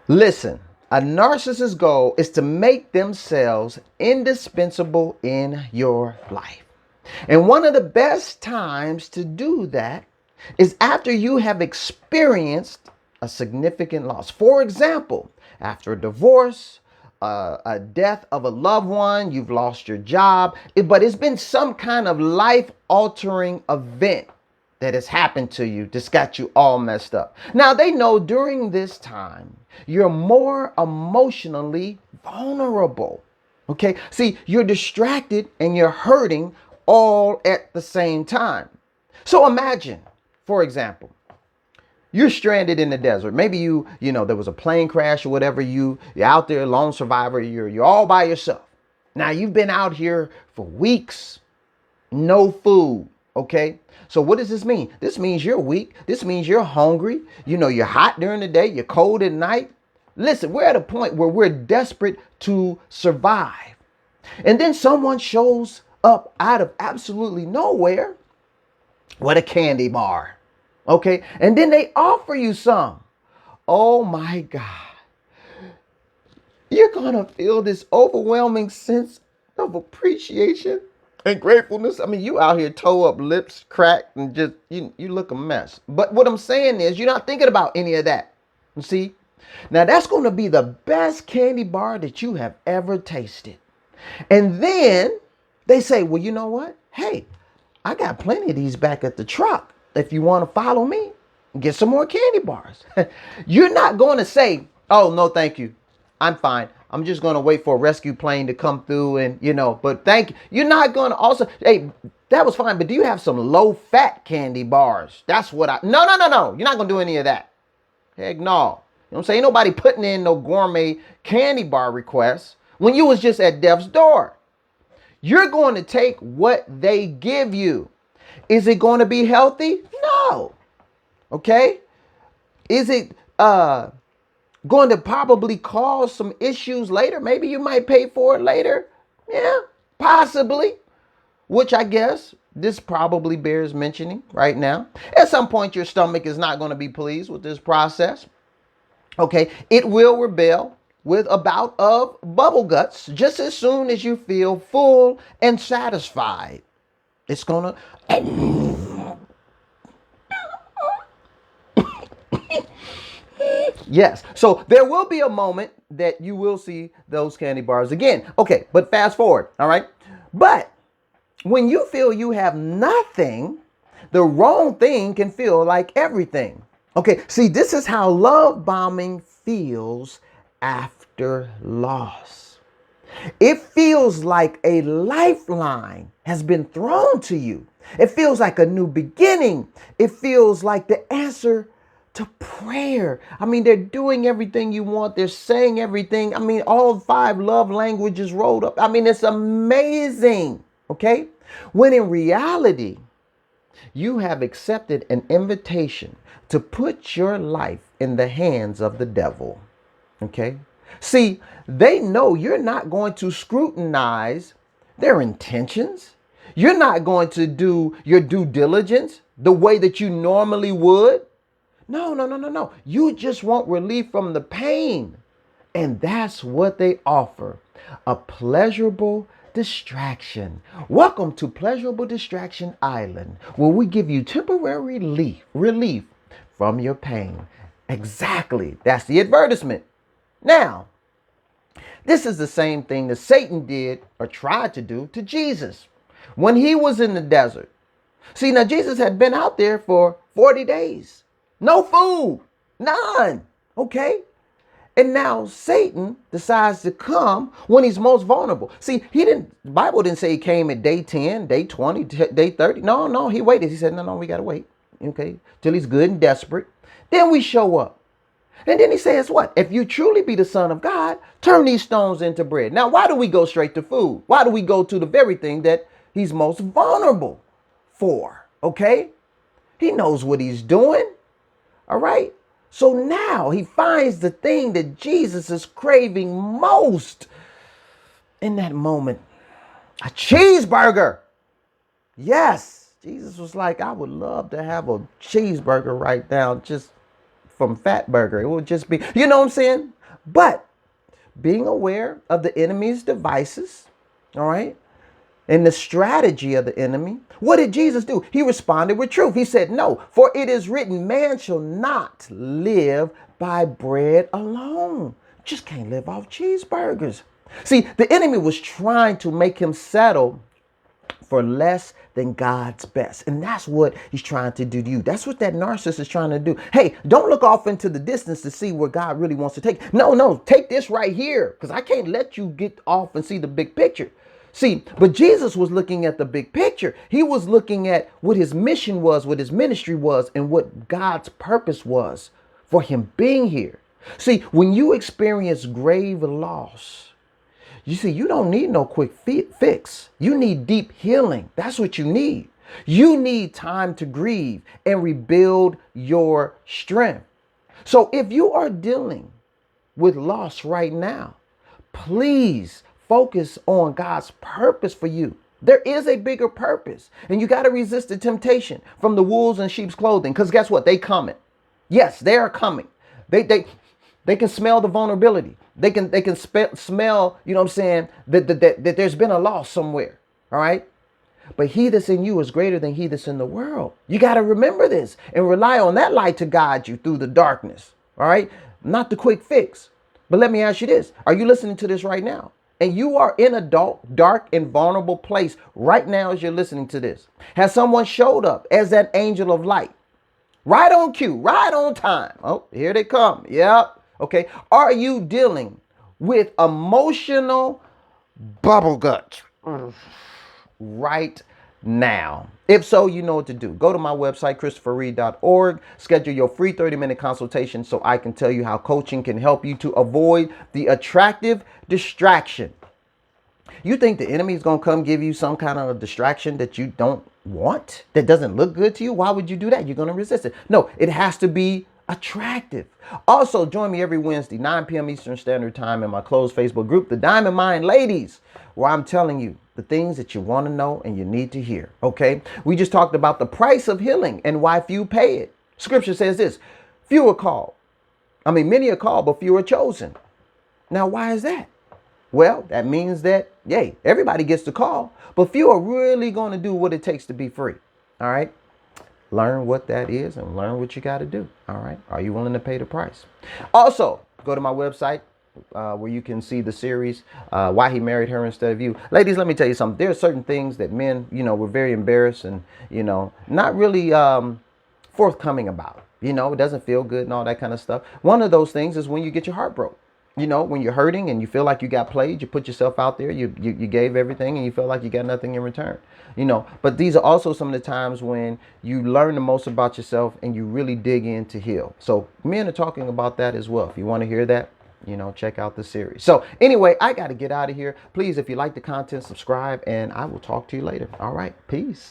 Listen, a narcissist's goal is to make themselves indispensable in your life. And one of the best times to do that is after you have experienced a significant loss. For example, after a divorce, a death of a loved one, you've lost your job, but it's been some kind of life altering event that has happened to you that's got you all messed up. Now, they know during this time, you're more emotionally vulnerable. Okay. See, you're distracted and you're hurting all at the same time. So imagine, for example, you're stranded in the desert. Maybe there was a plane crash or whatever. You're out there, lone survivor. You're all by yourself. Now you've been out here for weeks, no food. Okay. So what does this mean? This means you're weak. This means you're hungry. You're hot during the day. You're cold at night. Listen, we're at a point where we're desperate to survive. And then someone shows up out of absolutely nowhere with a candy bar. Okay. And then they offer you some. Oh my God. You're going to feel this overwhelming sense of appreciation and gratefulness. I mean, you out here toe up, lips cracked, and just, you look a mess. But what I'm saying is you're not thinking about any of that. You see? Now that's going to be the best candy bar that you have ever tasted. And then they say, well, you know what? Hey, I got plenty of these back at the truck. If you want to follow me, get some more candy bars. You're not going to say, oh, no, thank you. I'm fine. I'm just going to wait for a rescue plane to come through and, but thank you. You're not going to also, hey, that was fine, but do you have some low fat candy bars? That's what no. You're not going to do any of that. Heck no. You know what I'm saying? Ain't nobody putting in no gourmet candy bar requests when you was just at death's door. You're going to take what they give you. Is it going to be healthy? No. Okay. Is it going to probably cause some issues later? Maybe you might pay for it later. Yeah, possibly. Which I guess this probably bears mentioning right now. At some point, your stomach is not going to be pleased with this process. Okay, it will rebel with a bout of bubble guts just as soon as you feel full and satisfied. It's going to... Yes. So there will be a moment that you will see those candy bars again. Okay, but fast forward. All right. But when you feel you have nothing, the wrong thing can feel like everything. Okay. See, this is how love bombing feels after loss. It feels like a lifeline has been thrown to you. It feels like a new beginning. It feels like the answer to prayer. I mean, they're doing everything you want. They're saying everything. I mean, all 5 love languages rolled up. I mean, it's amazing. Okay. When in reality, you have accepted an invitation to put your life in the hands of the devil. Okay. See, they know you're not going to scrutinize their intentions. You're not going to do your due diligence the way that you normally would. No. You just want relief from the pain. And that's what they offer. A pleasurable distraction. Welcome to Pleasurable Distraction Island, where we give you temporary relief from your pain. Exactly. That's the advertisement. Now, this is the same thing that Satan did or tried to do to Jesus when he was in the desert. See, now Jesus had been out there for 40 days. No food. None. Okay? And now Satan decides to come when he's most vulnerable. See, the Bible didn't say he came at day 10, day 20, day 30. No, he waited. He said, no, we got to wait. Okay? Till he's good and desperate. Then we show up. And then he says what? If you truly be the Son of God, turn these stones into bread. Now, why do we go straight to food? Why do we go to the very thing that he's most vulnerable for? Okay? He knows what he's doing. All right? So now he finds the thing that Jesus is craving most in that moment. A cheeseburger. Yes. Jesus was like, I would love to have a cheeseburger right now just from Fatburger. It will just be, you know what I'm saying? But being aware of the enemy's devices, all right, and the strategy of the enemy, what did Jesus do? He responded with truth. He said, no, for it is written, man shall not live by bread alone. Just can't live off cheeseburgers. See, the enemy was trying to make him settle for less than God's best. And that's what he's trying to do to you. That's what that narcissist is trying to do. Hey, don't look off into the distance to see where God really wants to take. No, take this right here, because I can't let you get off and see the big picture. See, but Jesus was looking at the big picture. He was looking at what his mission was, what his ministry was, and what God's purpose was for him being here. See, when you experience grave loss, you see, you don't need no quick fix. You need deep healing. That's what you need. You need time to grieve and rebuild your strength. So if you are dealing with loss right now, please focus on God's purpose for you. There is a bigger purpose, and you got to resist the temptation from the wolves in sheep's clothing, because guess what? They coming. Yes, they are coming. They can smell the vulnerability. They can smell, you know what I'm saying, that there's been a loss somewhere. All right. But he that's in you is greater than he that's in the world. You got to remember this and rely on that light to guide you through the darkness. All right. Not the quick fix. But let me ask you this. Are you listening to this right now? And you are in a dark and vulnerable place right now as you're listening to this. Has someone showed up as that angel of light? Right on cue, right on time. Oh, here they come. Yep. Okay. Are you dealing with emotional bubble guts right now? If so, you know what to do. Go to my website, christopherreed.org. Schedule your free 30-minute consultation so I can tell you how coaching can help you to avoid the attractive distraction. You think the enemy is going to come give you some kind of distraction that you don't want, that doesn't look good to you? Why would you do that? You're going to resist it. No, it has to be attractive. Also, join me every Wednesday, 9 p.m. Eastern Standard Time in my closed Facebook group, The Diamond Mind Ladies, where I'm telling you the things that you want to know and you need to hear. Okay. We just talked about the price of healing and why few pay it. Scripture says this: many are called, but few are chosen. Now, why is that? Well, that means that, yay, everybody gets the call, but few are really going to do what it takes to be free. All right. Learn what that is and learn what you got to do. All right. Are you willing to pay the price? Also, go to my website where you can see the series, Why He Married Her Instead of You. Ladies, let me tell you something. There are certain things that men, were very embarrassed and, not really forthcoming about. It doesn't feel good and all that kind of stuff. One of those things is when you get your heart broke. When you're hurting and you feel like you got played, you put yourself out there, you gave everything and you feel like you got nothing in return. But these are also some of the times when you learn the most about yourself and you really dig in to heal. So men are talking about that as well. If you want to hear that, check out the series. So anyway, I got to get out of here. Please, if you like the content, subscribe, and I will talk to you later. All right. Peace.